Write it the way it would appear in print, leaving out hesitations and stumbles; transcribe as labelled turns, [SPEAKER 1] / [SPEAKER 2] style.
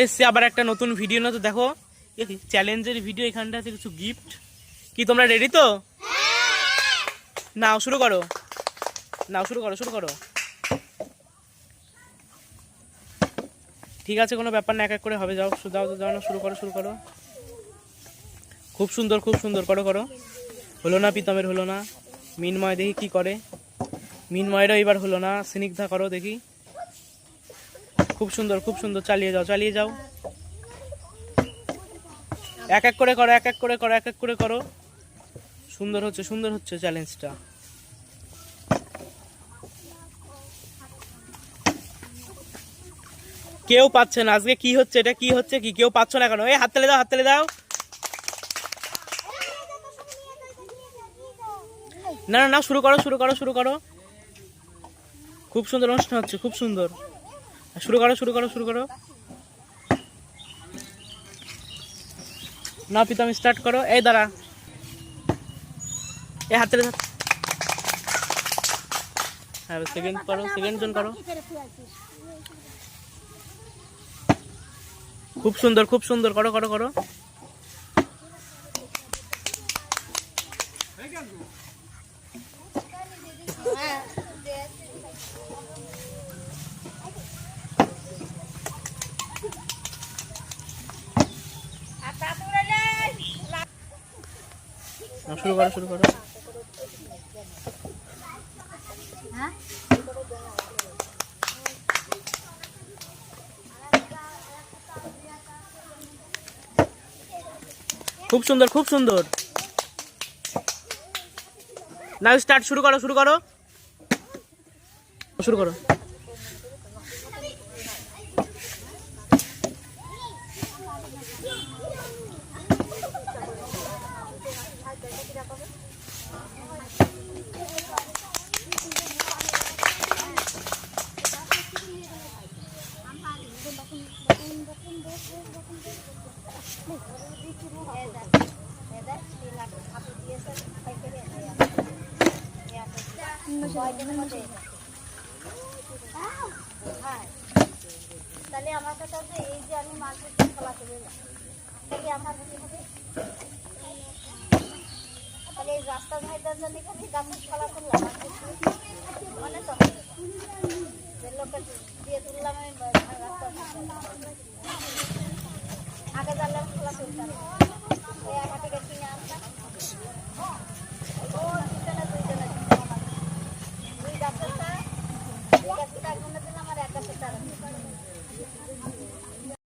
[SPEAKER 1] এসছে আবার একটা নতুন ভিডিও না। তো দেখো চ্যালেঞ্জের ভিডিও, এখানটা আছে কিছু গিফট। কি তোমরা রেডি তো? নাও শুরু করো, নাও শুরু করো, শুরু করো। ঠিক আছে, কোনো ব্যাপার না, এক এক করে হবে। যাও যাও যাও না, শুরু করো, শুরু করো। খুব সুন্দর, খুব সুন্দর, করো করো। হলো না, প্রীতমের হলো না। মিনময় দেখি কি করে। মিনময়েরও এবার হলো না। স্নিগ্ধা করো দেখি। খুব সুন্দর, খুব সুন্দর, চালিয়ে যাও, চালিয়ে যাও। এক এক করে করো, এক এক করে করো, এক এক করে করো। সুন্দর হচ্ছে, সুন্দর হচ্ছে চ্যালেঞ্জটা। কেউ পাচ্ছে না আজকে। কি হচ্ছে এটা? কি হচ্ছে? কি কেউ পাচ্ছ না কেন? এই হাত তালে দাও, হাত তালে দাও। না না না, শুরু করো, শুরু করো, শুরু করো। খুব সুন্দর অনুষ্ঠান হচ্ছে, খুব সুন্দর। শুরু করো, শুরু করো, শুরু করো। না প্রীতম, স্টার্ট করো। এই দাঁড়া, এই হাত তালে দাও। হ্যাঁ, সেকেন্ড করো, সেকেন্ড জন করো। খুব সুন্দর, খুব সুন্দর, করো করো করো। শুরু করো, শুরু করো। খুব সুন্দর, খুব সুন্দর। না স্টার্ট, শুরু করো, শুরু করো, শুরু করো।
[SPEAKER 2] তাহলে আমার কথা হচ্ছে এই যে আমি মার্কেট খোলা করে তাহলে আমার কি হবে? তাহলে এই রাস্তার ধারে যদি এখানে গাছের খোলা করলাম মানে তো যে লোকের দিয়ে তুললাম আমি রাস্তা আগে জানলাম খোলা করতাম এই একা থেকে কিনে আসতাম।